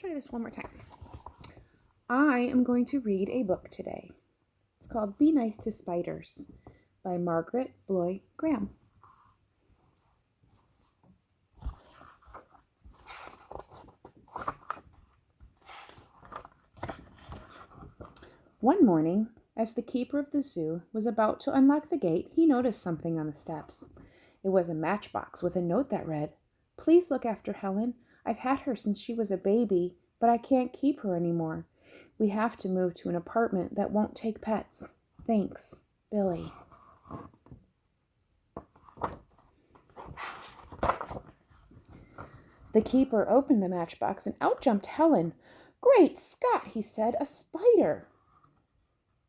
try this one more time. I am going to read a book today. It's called Be Nice to Spiders by Margaret Bloy Graham. One morning, as the keeper of the zoo was about to unlock the gate, he noticed something on the steps. It was a matchbox with a note that read, "Please look after Helen. I've had her since she was a baby, but I can't keep her anymore. We have to move to an apartment that won't take pets. Thanks, Billy." The keeper opened the matchbox and out jumped Helen. "Great Scott," he said, "a spider."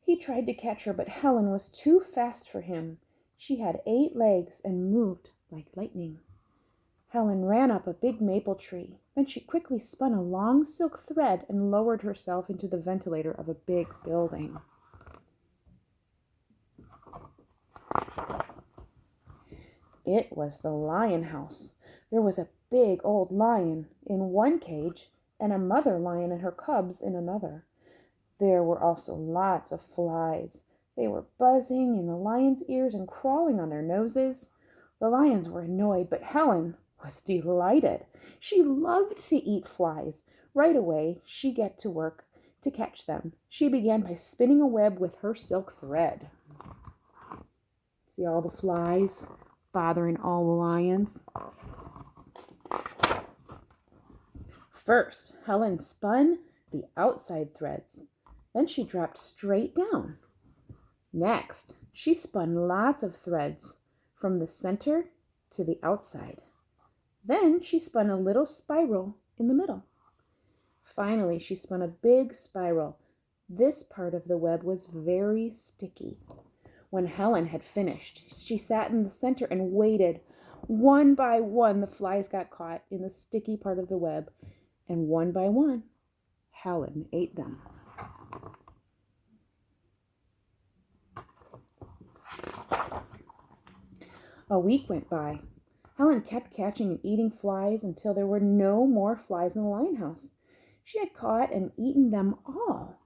He tried to catch her, but Helen was too fast for him. She had 8 legs and moved like lightning. Helen ran up a big maple tree. Then she quickly spun a long silk thread and lowered herself into the ventilator of a big building. It was the lion house. There was a big old lion in one cage and a mother lion and her cubs in another. There were also lots of flies. They were buzzing in the lions' ears and crawling on their noses. The lions were annoyed, but Helen was delighted. She loved to eat flies. Right away, she got to work to catch them. She began by spinning a web with her silk thread. See all the flies bothering all the lions? First, Helen spun the outside threads. Then she dropped straight down. Next, she spun lots of threads from the center to the outside. Then she spun a little spiral in the middle. Finally, she spun a big spiral. This part of the web was very sticky. When Helen had finished, she sat in the center and waited. One by one, the flies got caught in the sticky part of the web, and one by one, Helen ate them. A week went by. Helen kept catching and eating flies until there were no more flies in the lion house. She had caught and eaten them all.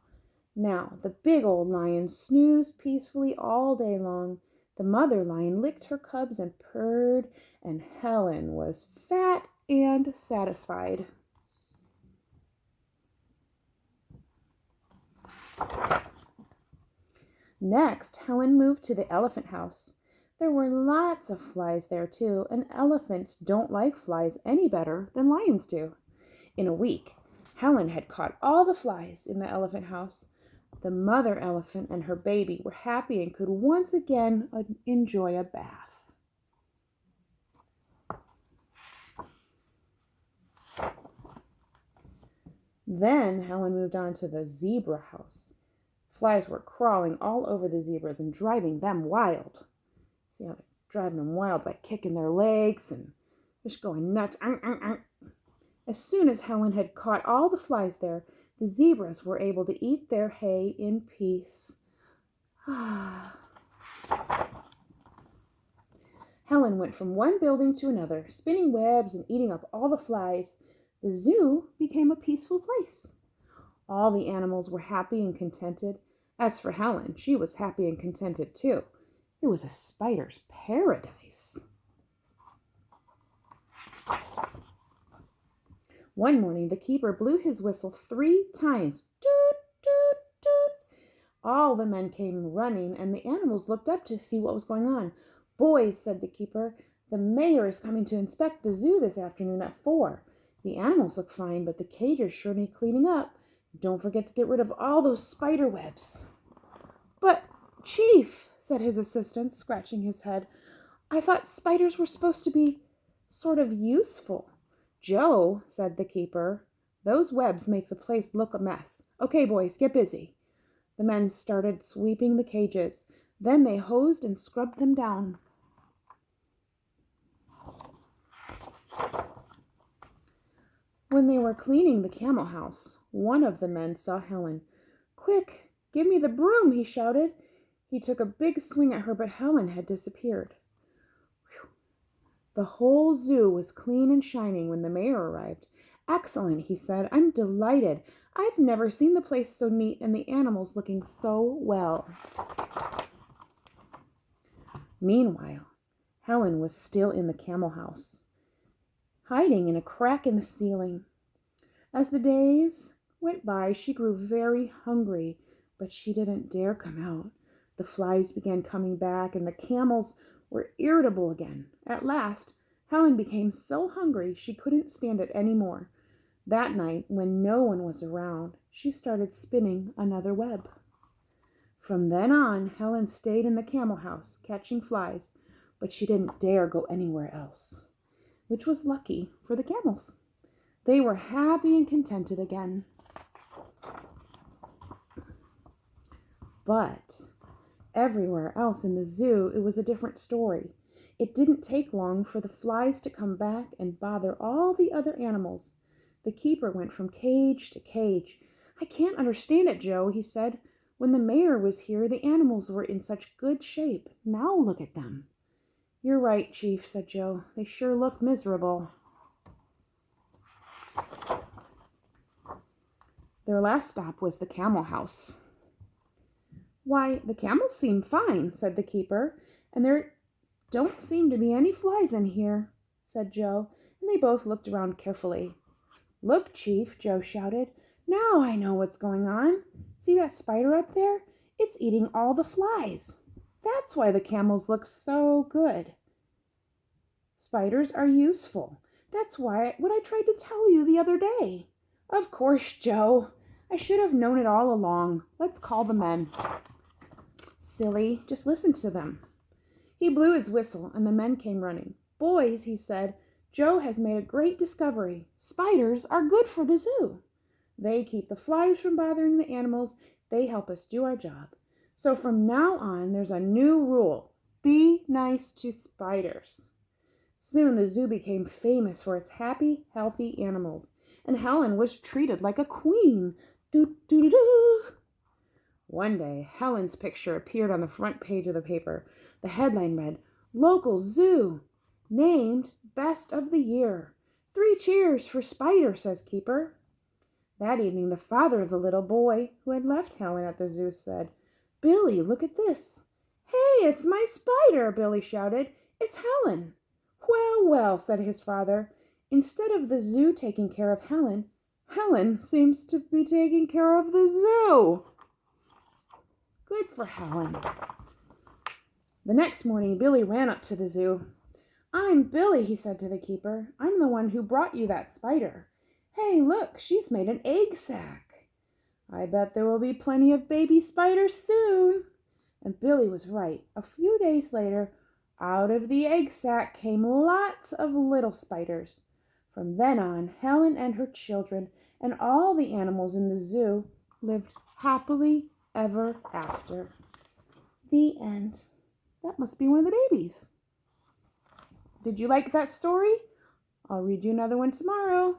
Now the big old lion snoozed peacefully all day long. The mother lion licked her cubs and purred, and Helen was fat and satisfied. Next, Helen moved to the elephant house. There were lots of flies there too, and elephants don't like flies any better than lions do. In a week, Helen had caught all the flies in the elephant house. The mother elephant and her baby were happy and could once again enjoy a bath. Then Helen moved on to the zebra house. Flies were crawling all over the zebras and driving them wild. See how they're driving them wild by kicking their legs and just going nuts. As soon as Helen had caught all the flies there, the zebras were able to eat their hay in peace. Helen went from one building to another, spinning webs and eating up all the flies. The zoo became a peaceful place. All the animals were happy and contented. As for Helen, she was happy and contented too. It was a spider's paradise. One morning, the keeper blew his whistle 3 times. Toot, toot, toot. All the men came running, and the animals looked up to see what was going on. "Boys," said the keeper, "the mayor is coming to inspect the zoo this afternoon at 4. The animals look fine, but the cages sure need cleaning up. Don't forget to get rid of all those spider webs." "But, Chief," said his assistant, scratching his head, "I thought spiders were supposed to be sort of useful." "Joe," said the keeper, "those webs make the place look a mess. Okay, boys, get busy." The men started sweeping the cages. Then they hosed and scrubbed them down. When they were cleaning the camel house, one of the men saw Helen. "Quick, give me the broom," he shouted. He took a big swing at her, but Helen had disappeared. Whew. The whole zoo was clean and shining when the mayor arrived. Excellent, he said. I'm delighted. I've never seen the place so neat and the animals looking so well. Meanwhile, Helen was still in the camel house, hiding in a crack in the ceiling. As the days went by, she grew very hungry, but she didn't dare come out. The flies began coming back, and the camels were irritable again. At last, Helen became so hungry she couldn't stand it any more. That night, when no one was around, she started spinning another web. From then on, Helen stayed in the camel house, catching flies, but she didn't dare go anywhere else, which was lucky for the camels. They were happy and contented again. But everywhere else in the zoo, it was a different story. It didn't take long for the flies to come back and bother all the other animals. The keeper went from cage to cage. I can't understand it, Joe, he said. When the mayor was here, the animals were in such good shape. Now look at them. You're right, Chief, said Joe. They sure look miserable. Their last stop was the camel house. Why, the camels seem fine, said the keeper, and there don't seem to be any flies in here, said Joe, and they both looked around carefully. Look, Chief, Joe shouted. Now I know what's going on. See that spider up there? It's eating all the flies. That's why the camels look so good. Spiders are useful. That's what I tried to tell you the other day. Of course, Joe. I should have known it all along. Let's call the men. Silly, just listen to them. He blew his whistle, and the men came running. Boys, he said, Joe has made a great discovery. Spiders are good for the zoo. They keep the flies from bothering the animals. They help us do our job. So from now on, there's a new rule. Be nice to spiders. Soon the zoo became famous for its happy, healthy animals, and Helen was treated like a queen. Do-do-do-do. One day, Helen's picture appeared on the front page of the paper. The headline read, Local Zoo, named Best of the Year. 3 cheers for Spider, says Keeper. That evening, the father of the little boy who had left Helen at the zoo said, Billy, look at this. Hey, it's my spider, Billy shouted. It's Helen. Well, well, said his father. Instead of the zoo taking care of Helen, Helen seems to be taking care of the zoo. Good for Helen. The next morning, Billy ran up to the zoo. I'm Billy, he said to the keeper. I'm the one who brought you that spider. Hey, look, she's made an egg sac. I bet there will be plenty of baby spiders soon. And Billy was right. A few days later, out of the egg sac came lots of little spiders. From then on, Helen and her children and all the animals in the zoo lived happily ever after. The end. That must be one of the babies. Did you like that story? I'll read you another one tomorrow.